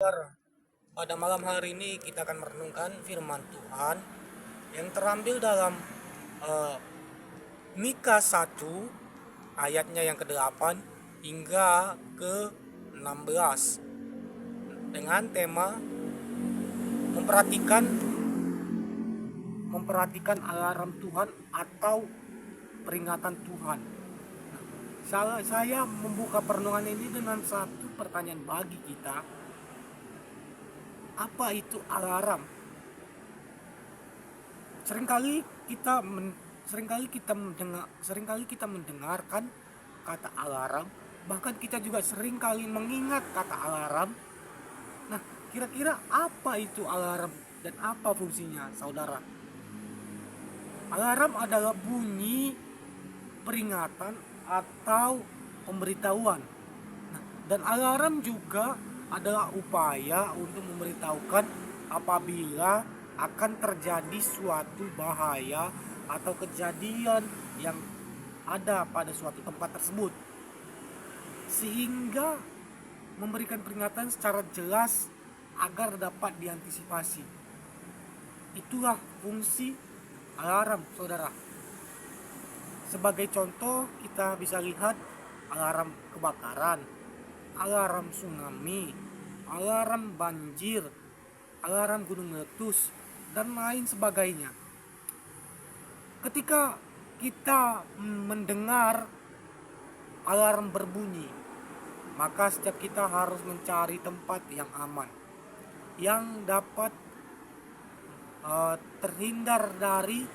Saudara, pada malam hari ini kita akan merenungkan firman Tuhan yang terambil dalam eh, Mika 1 ayatnya yang ke-8 hingga ke-16 dengan tema memperhatikan memperhatikan alarm Tuhan atau peringatan Tuhan. Saya membuka perenungan ini dengan satu pertanyaan bagi kita. Apa itu alarm? Seringkali kita mendengarkan kata alarm, bahkan kita juga seringkali mengingat kata alarm. Nah, kira-kira apa itu alarm dan apa fungsinya, saudara? Alarm adalah bunyi peringatan atau pemberitahuan. Nah, dan alarm juga adalah upaya untuk memberitahukan apabila akan terjadi suatu bahaya atau kejadian yang ada pada suatu tempat tersebut, sehingga memberikan peringatan secara jelas agar dapat diantisipasi. Itulah fungsi alarm, saudara. Sebagai contoh, kita bisa lihat alarm kebakaran, alarm tsunami, alarm banjir, alarm gunung meletus, dan lain sebagainya. Ketika kita mendengar alarm berbunyi, maka setiap kita harus mencari tempat yang aman, yang dapat terhindar dari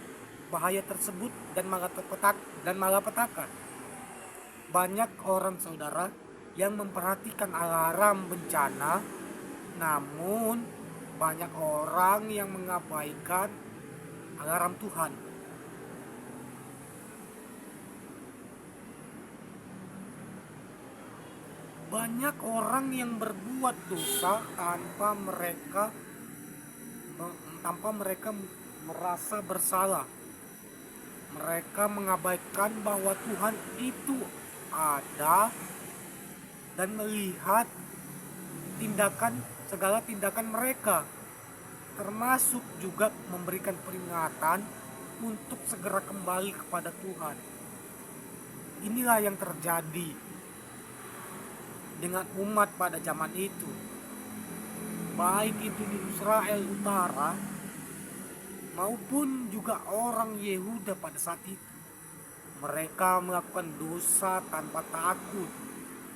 bahaya tersebut dan malapetaka. Banyak orang, saudara, yang memperhatikan alarm bencana, namun banyak orang yang mengabaikan alarm Tuhan. Banyak orang yang berbuat dosa tanpa mereka merasa bersalah. Mereka mengabaikan bahwa Tuhan itu ada dan melihat segala tindakan mereka, termasuk juga memberikan peringatan untuk segera kembali kepada Tuhan. Inilah yang terjadi dengan umat pada zaman itu, baik itu di Israel Utara maupun juga orang Yehuda pada saat itu. Mereka melakukan dosa tanpa takut,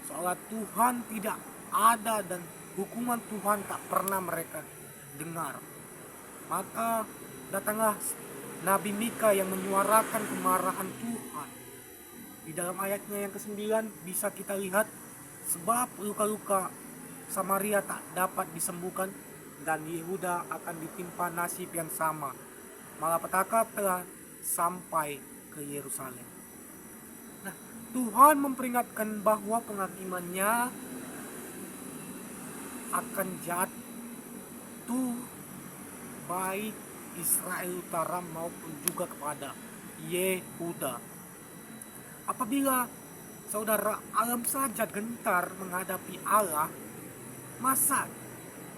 seolah Tuhan tidak ada dan hukuman Tuhan tak pernah mereka dengar. Maka datanglah Nabi Mika yang menyuarakan kemarahan Tuhan. Di dalam ayatnya yang ke-9 bisa kita lihat, sebab luka-luka Samaria tak dapat disembuhkan dan Yehuda akan ditimpa nasib yang sama. Malapetaka telah sampai ke Yerusalem. Nah, Tuhan memperingatkan bahwa penghakimannya akan jatuh baik Israel Utara maupun juga kepada Yehuda. Apabila saudara alam saja gentar menghadapi Allah, masa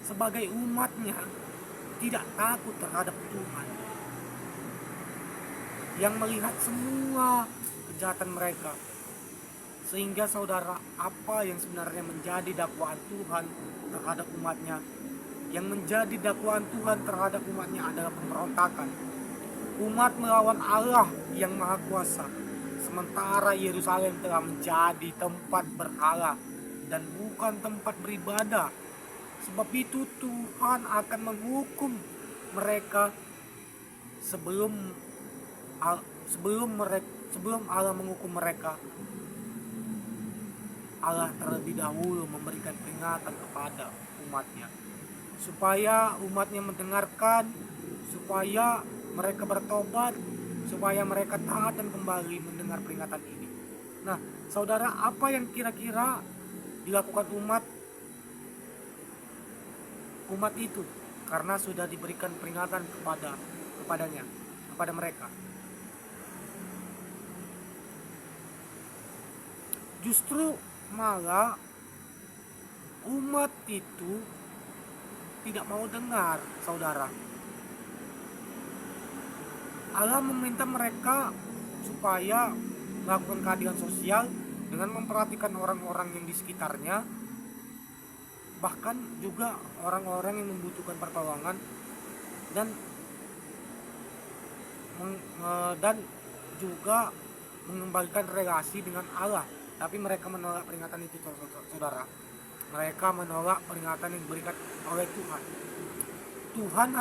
sebagai umatnya tidak takut terhadap Tuhan yang melihat semua kejahatan mereka? Sehingga saudara, apa yang sebenarnya menjadi dakwaan Tuhan terhadap umatnya? Yang menjadi dakwaan Tuhan terhadap umatnya adalah pemberontakan. Umat melawan Allah yang Maha Kuasa, sementara Yerusalem telah menjadi tempat berhala dan bukan tempat beribadah. Sebab itu Tuhan akan menghukum mereka sebelum Allah menghukum mereka. Allah terlebih dahulu memberikan peringatan kepada umatnya, supaya umatnya mendengarkan, supaya mereka bertobat, supaya mereka taat dan kembali mendengar peringatan ini. Nah, saudara, apa yang kira-kira dilakukan umat itu karena sudah diberikan peringatan kepada mereka? Justru malah umat itu tidak mau dengar, saudara. Allah meminta mereka supaya melakukan keadilan sosial dengan memperhatikan orang-orang yang di sekitarnya, bahkan juga orang-orang yang membutuhkan pertolongan, dan juga mengembalikan relasi dengan Allah. Tapi mereka menolak peringatan itu, saudara. Mereka menolak peringatan yang diberikan oleh Tuhan. Tuhan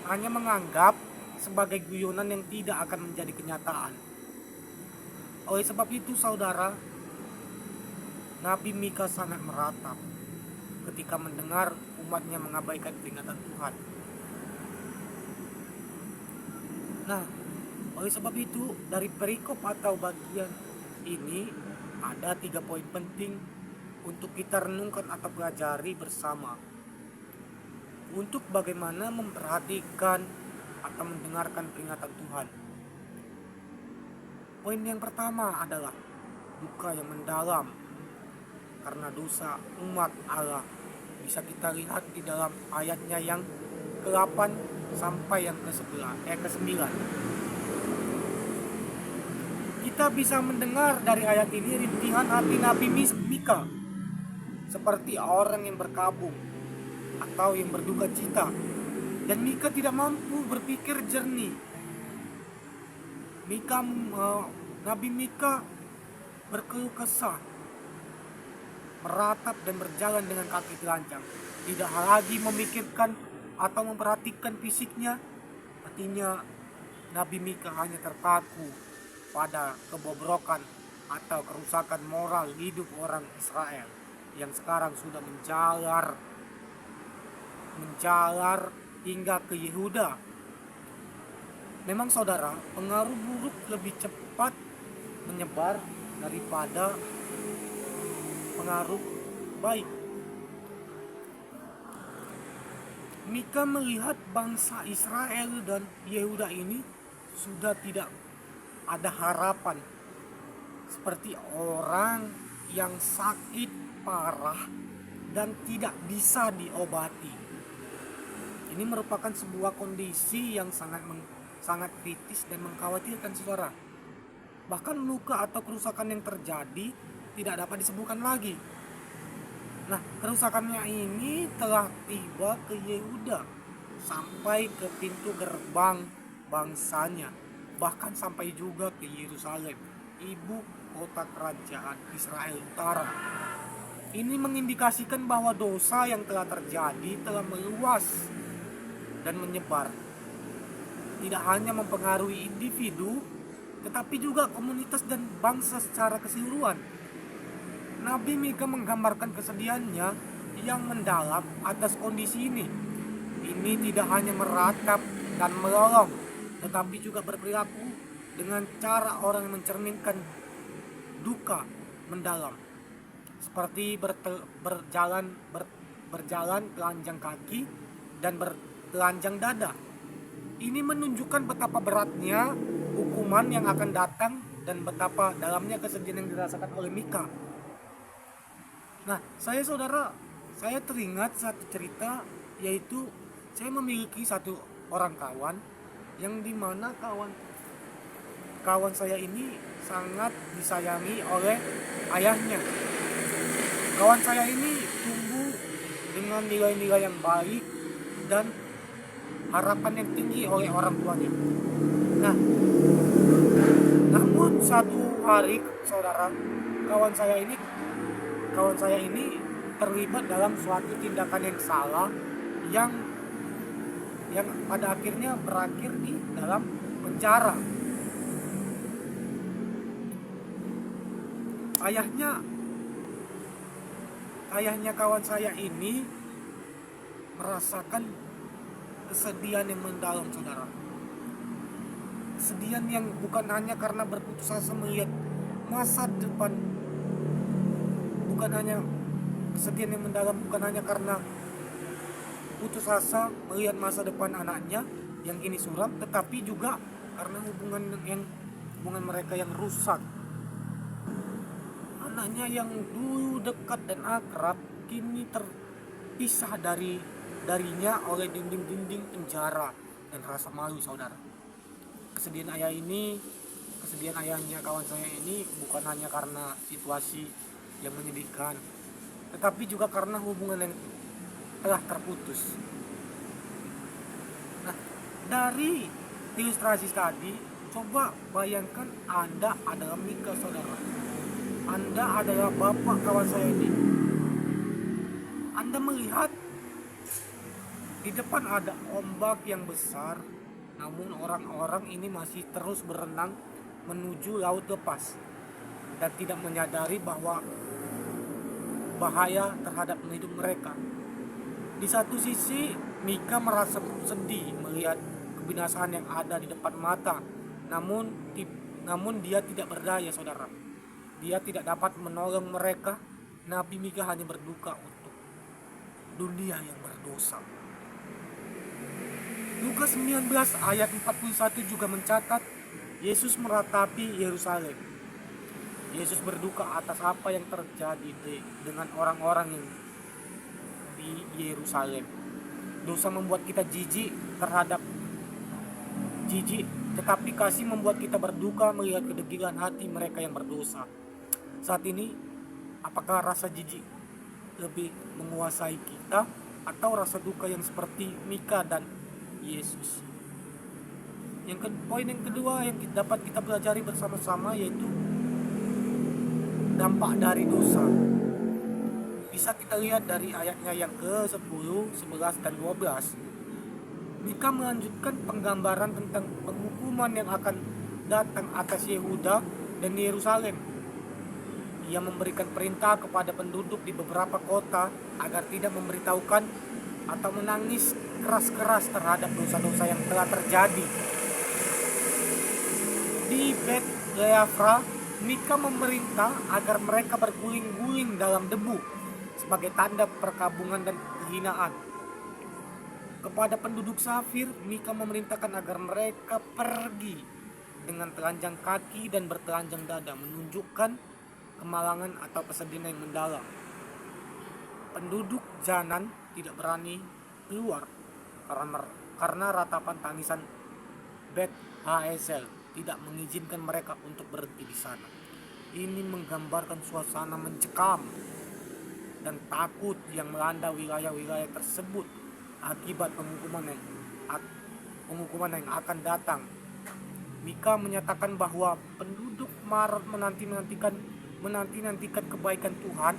hanya menganggap sebagai guyonan yang tidak akan menjadi kenyataan. Oleh sebab itu, saudara, Nabi Mika sangat meratap ketika mendengar umatnya mengabaikan peringatan Tuhan. Nah, oleh sebab itu, dari perikop atau bagian ini ada 3 poin penting untuk kita renungkan atau pelajari bersama, untuk bagaimana memperhatikan atau mendengarkan peringatan Tuhan. Poin yang pertama adalah duka yang mendalam karena dosa umat Allah. Bisa kita lihat di dalam ayatnya yang ke-8 sampai yang ke-9. Kita bisa mendengar dari ayat ini rintihan hati Nabi Mika seperti orang yang berkabung atau yang berduka cita, dan Mika tidak mampu berpikir jernih. Nabi Mika berkeluh kesah, meratap dan berjalan dengan kaki telanjang, tidak lagi memikirkan atau memperhatikan fisiknya. Artinya Nabi Mika hanya terpaku pada kebobrokan atau kerusakan moral hidup orang Israel yang sekarang sudah menjalar hingga ke Yehuda. Memang saudara, pengaruh buruk lebih cepat menyebar daripada pengaruh baik. Mika melihat bangsa Israel dan Yehuda ini sudah tidak ada harapan, seperti orang yang sakit parah dan tidak bisa diobati. Ini merupakan sebuah kondisi yang sangat kritis dan mengkhawatirkan, saudara. Bahkan luka atau kerusakan yang terjadi tidak dapat disembuhkan lagi. Nah, kerusakannya ini telah tiba ke Yehuda sampai ke pintu gerbang bangsanya, bahkan sampai juga ke Yerusalem, ibu kota kerajaan Israel Utara. Ini mengindikasikan bahwa dosa yang telah terjadi telah meluas dan menyebar, tidak hanya mempengaruhi individu, tetapi juga komunitas dan bangsa secara keseluruhan. Nabi Mika menggambarkan kesedihannya yang mendalam atas kondisi ini. Ini tidak hanya meratap dan melolong, tetapi juga berperilaku dengan cara orang yang mencerminkan duka mendalam, seperti berjalan telanjang kaki dan bertelanjang dada. Ini menunjukkan betapa beratnya hukuman yang akan datang dan betapa dalamnya kesedihan yang dirasakan oleh Mika. Nah, saya teringat satu cerita, yaitu saya memiliki satu orang kawan yang dimana kawan saya ini sangat disayangi oleh ayahnya. Kawan saya ini tumbuh dengan nilai-nilai yang baik dan harapan yang tinggi oleh orang tuanya. Nah, namun satu hari, saudara, kawan saya ini terlibat dalam suatu tindakan yang salah yang pada akhirnya berakhir di dalam penjara. Ayahnya kawan saya ini merasakan kesedihan yang mendalam, saudara. Kesedihan yang bukan hanya karena berputus asa melihat masa depan, kesedihan yang mendalam bukan hanya karena putus asa melihat masa depan anaknya yang kini suram, tetapi juga karena hubungan mereka yang rusak. anaknya yang dulu dekat dan akrab kini terpisah darinya oleh dinding-dinding penjara dan rasa malu, saudara. Kesedihan ayahnya kawan saya ini bukan hanya karena situasi yang menyedihkan, tetapi juga karena hubungan yang telah terputus. Nah, dari ilustrasi tadi, coba bayangkan Anda adalah Mika, saudara. Anda adalah bapak kawan saya ini. Anda melihat di depan ada ombak yang besar, namun orang-orang ini masih terus berenang menuju laut lepas dan tidak menyadari bahwa bahaya terhadap hidup mereka. Di satu sisi, Mika merasa sedih melihat kebinasaan yang ada di depan mata, namun dia tidak berdaya, saudara. Dia tidak dapat menolong mereka. Nabi Mika hanya berduka untuk dunia yang berdosa. Lukas 19 ayat 41 juga mencatat Yesus meratapi Yerusalem. Yesus berduka atas apa yang terjadi dengan orang-orang yang di Yerusalem. Dosa membuat kita jijik, tetapi kasih membuat kita berduka melihat kedegilan hati mereka yang berdosa. Saat ini, apakah rasa jijik lebih menguasai kita atau rasa duka yang seperti Mika dan Yesus? Poin yang kedua yang dapat kita pelajari bersama-sama yaitu dampak dari dosa. Bisa kita lihat dari ayatnya yang ke-10, 11, dan 12. Mika melanjutkan penggambaran tentang penghukuman yang akan datang atas Yehuda dan Yerusalem. Ia memberikan perintah kepada penduduk di beberapa kota agar tidak memberitahukan atau menangis keras-keras terhadap dosa-dosa yang telah terjadi. Di Bet Leafra, Mika memerintah agar mereka berguling-guling dalam debu sebagai tanda perkabungan dan kehinaan. Kepada penduduk Safir, Mika memerintahkan agar mereka pergi dengan telanjang kaki dan bertelanjang dada, menunjukkan kemalangan atau kesedihan yang mendalam. Penduduk Janan tidak berani keluar karena ratapan tangisan Bet Haezel tidak mengizinkan mereka untuk berhenti di sana. Ini menggambarkan suasana mencekam dan takut yang melanda wilayah-wilayah tersebut akibat penghukuman yang akan datang. Mika menyatakan bahwa penduduk Marot menanti-nantikan kebaikan Tuhan,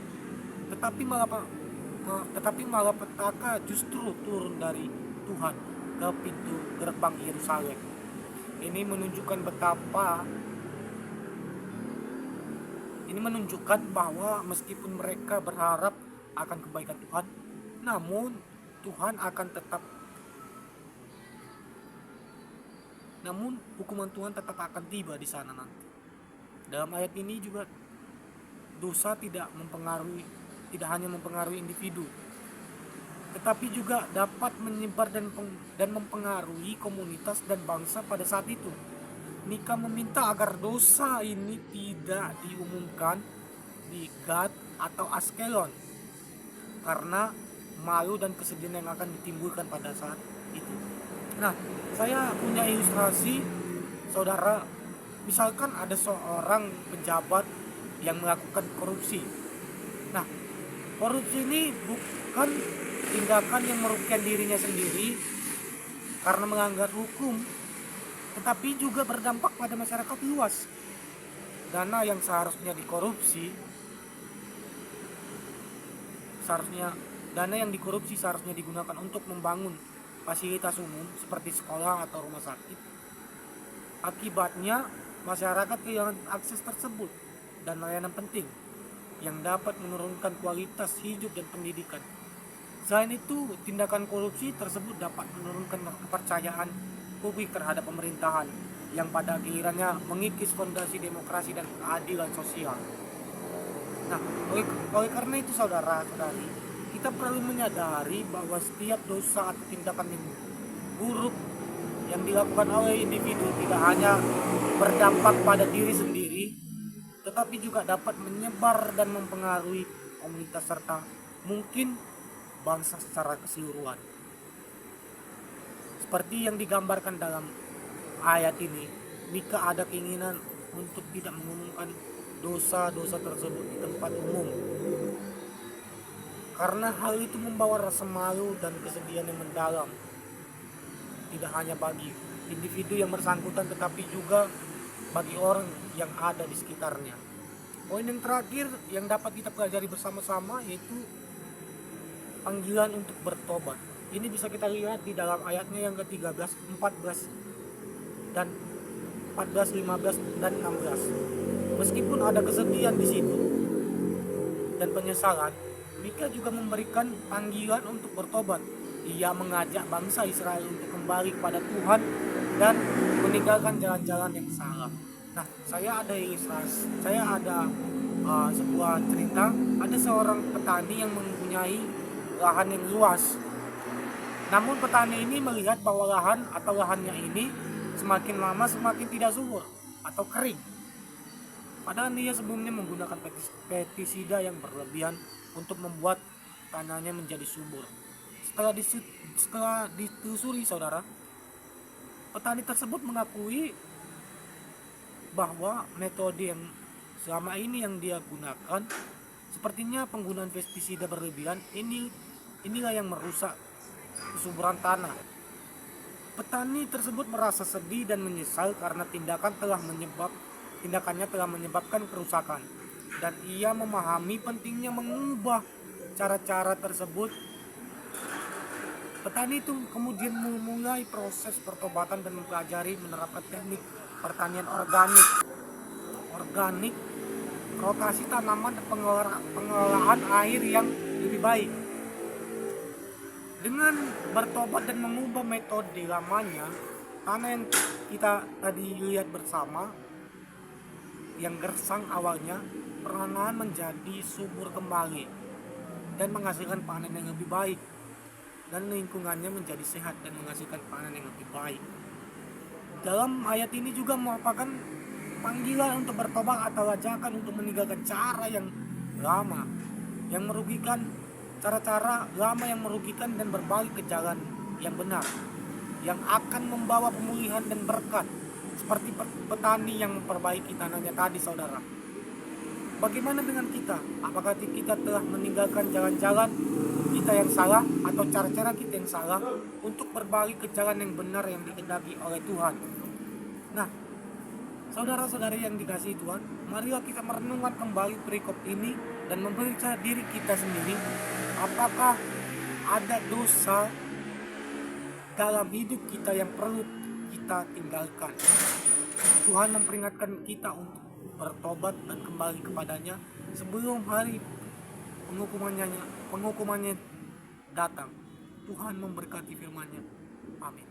tetapi malapetaka justru turun dari Tuhan ke pintu gerbang Yerusalem. Ini menunjukkan bahwa meskipun mereka berharap akan kebaikan Tuhan, namun hukuman Tuhan tetap akan tiba di sana nanti. Dalam ayat ini juga dosa tidak hanya mempengaruhi individu, tetapi juga dapat menyebar dan mempengaruhi komunitas dan bangsa pada saat itu. Mika meminta agar dosa ini tidak diumumkan di Gad atau Askelon karena malu dan kesedihan yang akan ditimbulkan pada saat itu. Nah, saya punya ilustrasi, saudara. Misalkan ada seorang pejabat yang melakukan korupsi. Nah, korupsi ini bukan tindakan yang merugikan dirinya sendiri karena melanggar hukum, tetapi juga berdampak pada masyarakat luas. Dana yang seharusnya dikorupsi seharusnya digunakan untuk membangun fasilitas umum seperti sekolah atau rumah sakit. Akibatnya, masyarakat kehilangan akses tersebut dan layanan penting yang dapat menurunkan kualitas hidup dan pendidikan. Selain itu, tindakan korupsi tersebut dapat menurunkan kepercayaan publik terhadap pemerintahan yang pada akhirnya mengikis fondasi demokrasi dan keadilan sosial. Nah, oleh karena itu saudara-saudari, kita perlu menyadari bahwa setiap dosa atau tindakan yang buruk yang dilakukan oleh individu tidak hanya berdampak pada diri sendiri, tetapi juga dapat menyebar dan mempengaruhi komunitas serta mungkin bangsa secara keseluruhan. Seperti yang digambarkan dalam ayat ini, jika ada keinginan untuk tidak mengumumkan dosa-dosa tersebut di tempat umum, karena hal itu membawa rasa malu dan kesedihan yang mendalam, tidak hanya bagi individu yang bersangkutan tetapi juga bagi orang yang ada di sekitarnya. Poin yang terakhir yang dapat kita pelajari bersama-sama yaitu panggilan untuk bertobat. Ini bisa kita lihat di dalam ayatnya yang ke-13, 14 dan 14, 15 dan 16. Meskipun ada kesedihan di situ dan penyesalan, Mika juga memberikan panggilan untuk bertobat. Ia mengajak bangsa Israel untuk kembali kepada Tuhan dan meninggalkan jalan-jalan yang salah. Nah, saya ada sebuah cerita. Ada seorang petani yang mempunyai lahan yang luas. Namun petani ini melihat bahwa lahannya ini semakin lama semakin tidak subur atau kering. Padahal dia sebelumnya menggunakan pestisida yang berlebihan untuk membuat tanahnya menjadi subur. Setelah ditelusuri saudara, petani tersebut mengakui bahwa metode yang selama ini yang dia gunakan, sepertinya penggunaan pestisida berlebihan inilah yang merusak kesuburan tanah. Petani tersebut merasa sedih dan menyesal karena tindakannya telah menyebabkan kerusakan, dan ia memahami pentingnya mengubah cara-cara tersebut. Petani itu kemudian memulai proses pertobatan dan mempelajari menerapkan teknik pertanian organik, rotasi tanaman dan pengelolaan air yang lebih baik. Dengan bertobat dan mengubah metode lamanya, tanah yang kita tadi lihat bersama, yang gersang awalnya, perlahan menjadi subur kembali dan menghasilkan panen yang lebih baik, dan lingkungannya menjadi sehat dan menghasilkan panen yang lebih baik. Dalam ayat ini juga merupakan panggilan untuk bertobat atau ajakan untuk meninggalkan cara yang lama, yang merugikan, cara-cara lama yang merugikan, dan berbalik ke jalan yang benar, yang akan membawa pemulihan dan berkat, seperti petani yang memperbaiki tanahnya tadi saudara. Bagaimana dengan kita? Apakah kita telah meninggalkan jalan-jalan kita yang salah atau cara-cara kita yang salah untuk berbalik ke jalan yang benar yang dikehendaki oleh Tuhan? Nah, saudara-saudari yang dikasihi Tuhan, marilah kita merenungkan kembali perikop ini dan memeriksa diri kita sendiri. Apakah ada dosa dalam hidup kita yang perlu kita tinggalkan? Tuhan memperingatkan kita untuk bertobat dan kembali kepadanya sebelum hari penghukumannya datang. Tuhan memberkati firman-Nya. Amin.